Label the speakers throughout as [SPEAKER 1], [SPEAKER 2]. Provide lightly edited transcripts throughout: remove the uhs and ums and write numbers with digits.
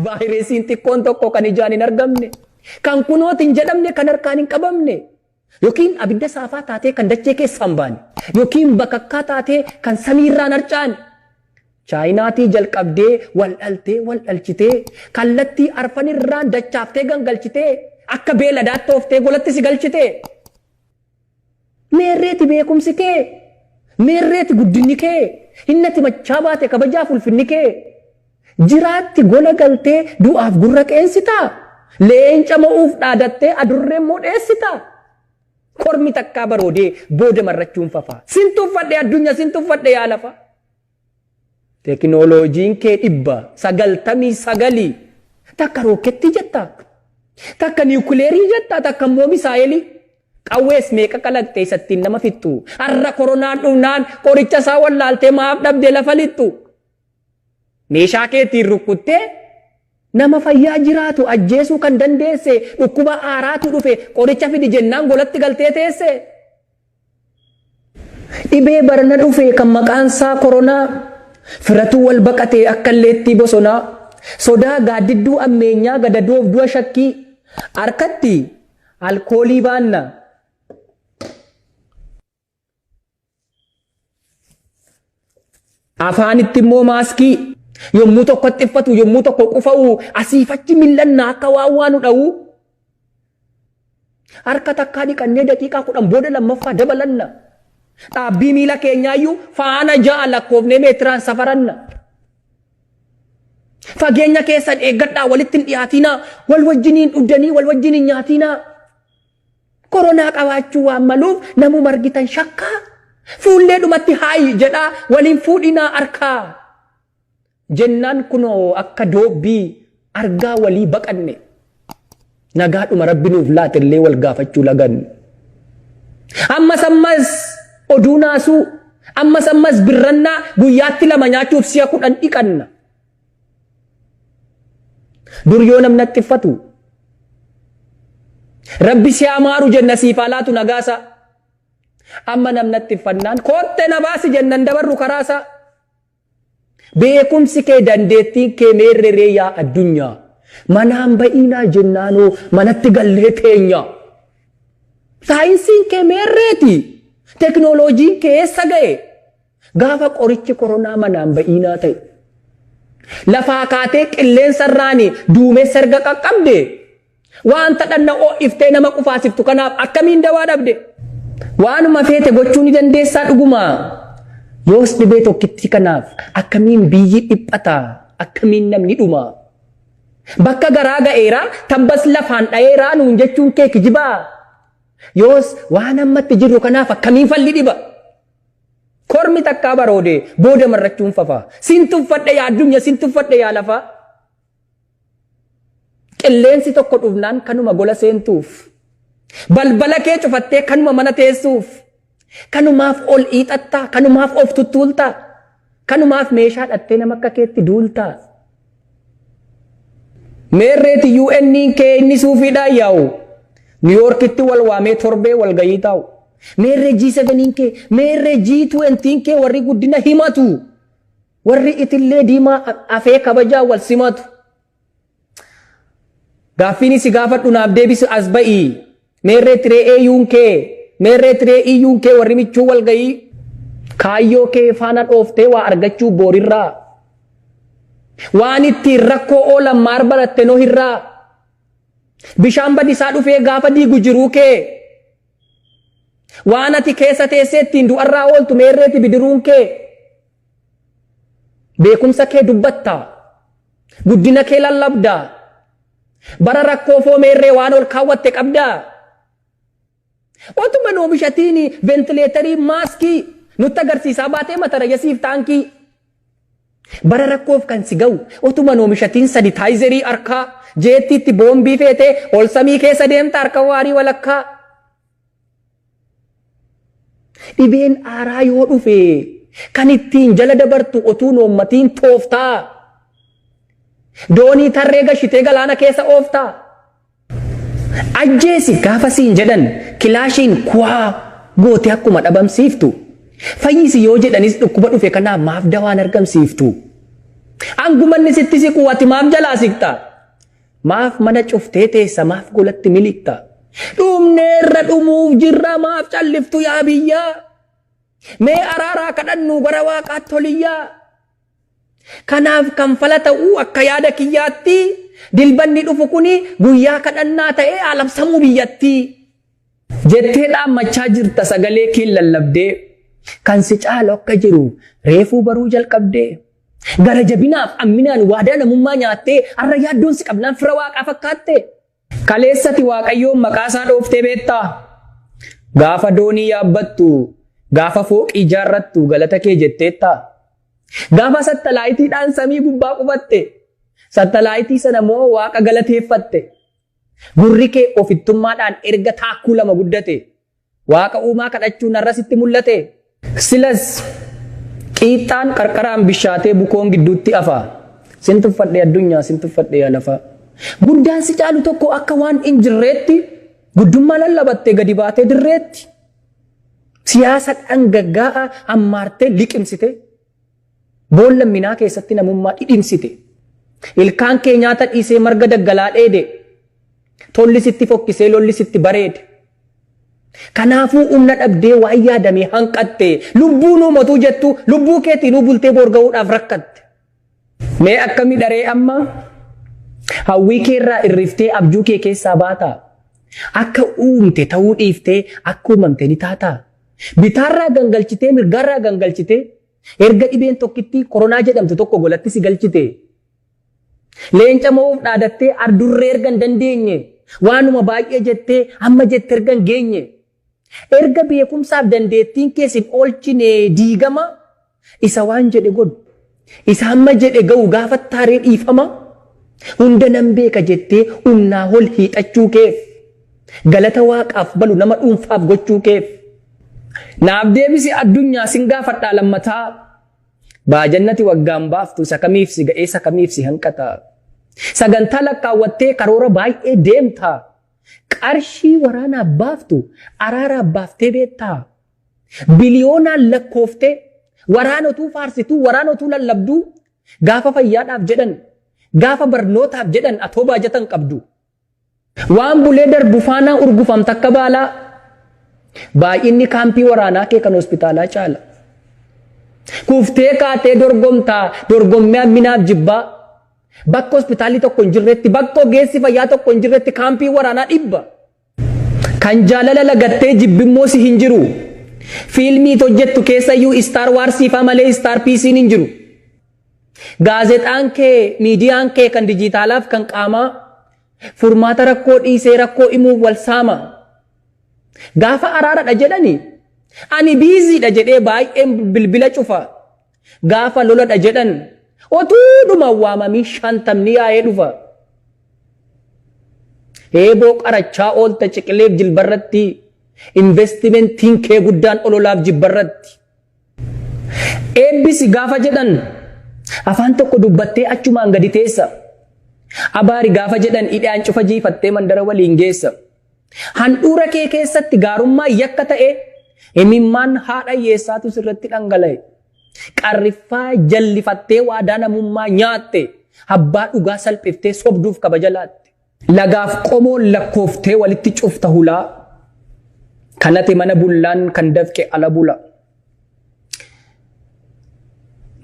[SPEAKER 1] Vaayirasiin xiqqoon tokko kan ijaan hin argamne, kan kunooti hin jedhamne, kan harkaan hin qabamne, yookiin abidda saafaa taatee kan dachee keessaa hin baane, yookiin bakakkaa taatee kan samiirraan harcaane. Chaayinaatii jalqabdee wal dhalchitee kallattii arfanirraan dachaaftee gangalchitee akka beeladaatti tooftee golatti si galchitee. Meerreeti beekumsi kee, meerreeti guddinni kee, hinnati machaa baate kabajaaf ulfinni kee. Jiraatti gola galtee du'aaf gurra qeensitaa, leenca mo'uuf dhaadattee adurreen mudheessitaa. Kormi takkaa baroodee booda marrachuun fafaa. Sintuuffadhe addunyaa, sintuuffadhe yaa lafa. Teknooloojiin kee 999 takka rooketti jetta, takka niwukileerii jetta, takka immoo misaayilii. Qawwees meeqa kalaqxee isattiin nama fixxu. Har'a koronaan dhufnaan qoricha isaa wallaaltee maaf dhabdee lafa lixxu. Meeshaa keetiin rukkuttee nama fayyaa jiraatu ajjeesuu kan dandeesse, dhukkuba aaraatu dhufe qoricha fidi jennaan golatti galtee teesse. Dhibee barana dhufe kan maqaan isaa koronaa, firatuu wal baqatee akka illeettii bosonaa, sodaa gaaddidduu ammeenyaa gadadoof du'a shakkii, harkatti alkoolii baanna. Afaanitti immoo maaskii, yommuu tokko xiffatu, yommuu tokko qufa'u, asiifachi millannaa akka waan waanu dha'u. Harka takkaa dhiqannee daqiiqaa 10 booda lammaffaa dabalanna. Dhaabbii miila keenyaayyuu faana 6 lakkoofnee meetiraan safaranna. Fageenya keessan eeggadhaa, walitti hin dhiyaatinaa, wal wajjiniin dhuddanii, wal wajjiniin nyaatinaa. Koronaa qabaachuu waan maluuf namuma argitan shakkaa. Fuullee dhumatti haayi jedhaa waliin fuudhinaa harkaa. Jennaan kunoo akka doobbii argaa walii baqanne. Nagaadhuma Rabbi nuuf laatillee wal gaafachuu laganne. Ammas oduu naasuu, ammas birrannaa guyyaatti 2 nyaachuuf si'a 10 dhiqanna. Dur yoo namni xiffatu Rabbi si amaaru jenna siifaa laatu nagaasa. Amma namni xiffannaan kootte na baasi jennan dabarru karaasa. Beekumsi kee dandeettiin kee meerree yaa addunyaa. Manaan ba'iinaa jennaanoo manatti gallee teenya. Saayinsiin kee meerreeti. Teknooloojiin kee eessa ga'e? Gaafa qorichi koronaa manaan ba'iinaa ta'e. Lafaa kaatee qilleensa irraanii duumessa erga qaqqabde. Waanta dhanna iftee nama qufaasiftu kanaaf akkamiin dawaa dhabde? Waanuma feete gochuu ni dandeessaa dhugumaa. Yoos dhibee tokkitti kanaaf akkamiin biyyi dhiphataa, akkamiin namni dhumaa. Bakka garaa ga'eeraa tabbas lafaan dha'eeraa nuun jechuun kee kijibaa. Yoos waan ammatti jirru kanaaf akkamiin falli dhiba. Kormi takkaa baroodee booda marrachuun fafaa. Sintuffadhe yaa addunyaa, sintuffadhe yaa lafaa. Qilleensi tokko dhufnaan kanuma gola seentuuf. Balbala kee cufattee kanuma mana teessuuf. Kanumaaf ol hiixattaa, kanumaaf of tuttuultaa, kanumaaf meeshaa dhattee nama akka keetti duultaa. Meerreeti UN kee inni suufiidhaan yaa'u. Niiwoorkitti wal waamee torbee wal gayii taa'u. Meerree G7 kee, meerree G20 kee warri guddina himatu. Warri itillee diimaa afee kabajaa wal simatu. Gaaffiin si gaafadhu naaf deebisu as ba'ii. Meerree tiree EU'n kee, meerree tiree EU'n kee warri michuu wal gayii. Kaayyoo kee faana dhooftee waa argachuu boorirraa. Waan ittiin rakkoo oolan maar baratte noo hirraa. Bishaan badisaa dhufee gaafa diigu jiruu kee. Waan ati keessa teessee ittiin du'arraa ooltu meerreeti bidiruun kee. Beekumsa kee dubbattaa. Guddina kee lallabdaa. Bara rakkoo foo meerree waan ol kaawwatte qabdaa. Otuma oomishatiin ventileetarii maaskii nutti agarsiisaa baatee matara yasiif taankii. Bara rakkoof kan si ga'u otuma oomishatiin sanitaayizerii harkaa jeettiitti boombii feetee ol samii keessa deemta harka waarii walakkaa. Dhibeen aaraa yoo dhufe kan ittiin jala dabartu otuun uummatiin tooftaa. Doonii tarree gashitee galaana keessa ooftaa. Ajjeesi gaafa siin jedhan kilaashiin kuwaa goote akkuma dhabamsiiftu. Fayyisi yoo jedhanis dhukkuba dhufe kanaaf maaf dawaan argamsiiftu. Angumanni sitti siqu ati maaf jalaa siqta? Maaf mana cuftee teessa maaf golatti miliqta? Dhumneerra dhumuuf jirra maaf calliftu yaa biyyaa? Mee araaraa kadhannu bara waaqaatti toliyyaa? Kanaaf kan fala ta'uu akka yaada kiyyaatti dilbanni dhufu kuni guyyaa kadhannaa ta'ee alamsamuu biyyatti. Jettee dhaammachaa jirta sagalee kee lallabdee kan si caalu akka jiru reefuu baruu jalqabdee. Gara jabinaaf amminaan waadaa namummaa nyaattee har'a yaaddoon si qabnaan fira waaqaa fakkaatte. Kaleessati waaqayyoon maqaasaa dhooftee beektaa? Gaafa doonii yaabbattu, gaafa fooqii ijaarrattu galata kee jetteettaa? Gaafa sattalaayitiidhaan samii gubbaa qubatte, sattalaayitii sana moo waaqa galateeffatte? Gurri kee ofittummaadhaan erga taakkuu lama guddate, waaqa uumaa kadhachuun har'asitti mul'ate. Silas qiixxaan qarqaraan bishaatee bukoon gidduutti afaa. Sin tuffadhe addunyaa, sin tuffadhe yaa lafaa. Guddaan si caalu tokko akka waan hin jirreetti guddummaa lallabattee gadi baatee dirreetti. Siyaasa dhangaggaa'aa ammaartee liqimsite. Boolla minaa keessatti namummaa dhidhimsite. Ilkaan kee nyaata dhiisee marga daggalaa dheede. Tolli sitti fokkisee lolli sitti bareede. Kanaafuu humna dhabdee waa yaadame hanqatte. Lubbuu nuumatuu jettu lubbuu keetiin bultee boorga'uudhaaf rakkatte. Mee akkami dharee amma? Hawwii keerraa irriftee abjuu kee keessaa baataa? Akka uumte ta'uu dhiiftee akka uumamte ni taataa? Bitaarraa gangalchitee mirgaarraa gangalchitee erga dhibeen tokkitti koronaa jedhamtu tokko golatti si galchite. Leenca moo'uuf dhaadattee ardurree erga hin dandeenye waanuma baay'ee jettee amma jette erga hin geenye. Erga beekumsaaf dandeettiin keessin oolchine diigama isa waan jedhe godhu. Isa amma jedhe ga'u gaafa taaree dhiifama. Hunda nan beeka jettee humnaa ol hiixachuu keef. Galata waaqaaf balu nama dhuunfaaf gochuu keef. Naaf deebisi addunyaa sin gaafadhaa lammataa. Baajannati waggaan baaftu isa kamiif si ga'ee isa kamiif si hanqata. Sagantaa lakkaawwattee karoora baay'ee deemta. Qarshii waraanaaf baaftu araaraaf baaftee beektaa. Biliyoonaan lakkooftee waraanotuu faarsituu waraanotuu lallabduu gaafa fayyaadhaaf jedhan gaafa barnootaaf jedhan atoo baajatan qabdu. Waan bulee darbu faanaa urgufamta akka baalaa. Baay'inni kaampii waraanaa kee kan hospitaalaa caala. Kuftee kaatee dorgomtaa dorgommee amminaaf jibbaa. Bakka hospitaalii tokko hin jirretti bakka ogeessi fayyaa tokko hin jirretti kaampii waraanaa dhibba. Kan jaalala lagattee jibbimmoo si hin jiru. Fiilmii hojjettu keessayyuu Star Warsiifaa malee Star PC'n hin jiru. Gaazexaan kee miidiyaan kee kan dijitaalaaf kan qaamaa furmaata rakkoo dhiisee rakkoo himuuf wal saama. Gaafa araaradha jedhani ani biiziidha jedhee baay'een bilbila cufa. Gaafa loladha jedhan otuudhuma waamamii 50 yaa'ee dhufa. Eeboo qarachaa oolta ciqileef jilbarratti investimentiin kee guddaan ololaaf jibbarratti. Eebbisi gaafa jedhan afaan tokko dubbattee achumaan gadi teessa. Abaari gaafa jedhan hidhaan cufa jiifattee mandara waliin geessa. Handhuura kee keessatti gaarummaa yakka ta'e imimmaan haadha hiyyeessaatu sirratti dhangala'e. Qarriffaa jallifattee waadaa namummaa nyaatte abbaa dhugaa salphiftee sobduuf kabaja laatte. Lagaaf qomoon lakkooftee walitti cufta hulaa. Kanate mana bullaan kan dafqe ala bula.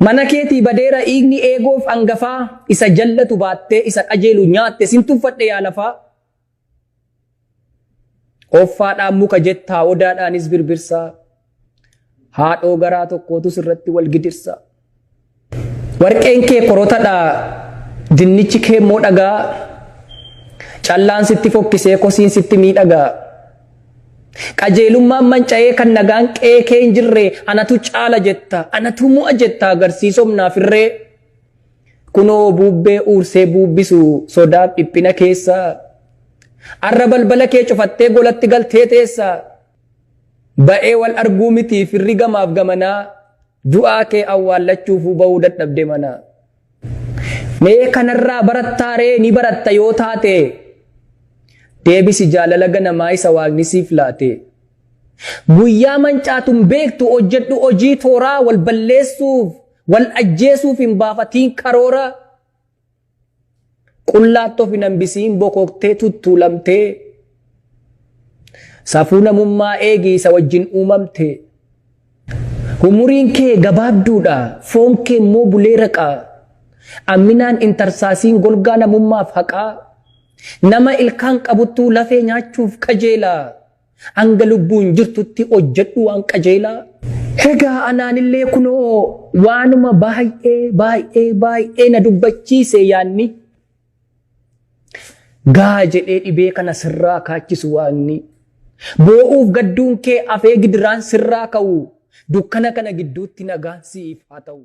[SPEAKER 1] Mana keetii badeera dhiigni eegoof hangafaa isa jallatu baattee isa qajeelu nyaatte sin tuffadhe yaa lafaa. Offaadhaan muka jettaa odaadhaanis birbirsaa. Haadhoo garaa tokkootu sirratti wal gidirsa. Warqeen kee korotadhaa dinnichi kee immoo dhagaa. Callaan sitti fokkisee kosiin sitti miidhagaa. Qajeelummaan manca'ee kan nagaan qe'ee kee hin jirre anatu caala jetta anatu mu'a jetta agarsiisomnaaf irree. Kunoo buubbee uursee buubbisu sodaaf dhiphina keessa. Arra balbala kee cufattee golatti galtee teessa. Ba'ee wal arguu miti firri gamaaf gamanaa du'aa kee awwaallachuufuu ba'uu dadhabde mana. Mee kanarraa barattaaree ni baratta yoo taate. Deebisi jaalala ganamaa isa waaqni siif laate. Guyyaa mancaatuun beektu hojjedhu hojii tooraa wal balleessuuf wal ajjeesuuf hin baafatiin karoora qullaattoof hin hambisiin bokoktee tuttuulamtee safuu namummaa eegi isa wajjin uumamte umuriin kee gabaabduudha foon kee immoo bulee raqaa amminaan intarsaasiin golgaa namummaaf haqaa nama ilkaan qabuttuu lafee nyaachuuf kajeelaa hanga lubbuun jirtutti hojjedhu waan qajeelaa. Egaa anaanillee kunoo waanuma baay'ee na dubbachiise yaanni gaa jedhee dhibee kana sirraa kaachisu waanni boo'uuf gadduun kee afee gidiraan sirraa ka'u dukkana kana gidduutti nagaan siif haa ta'u.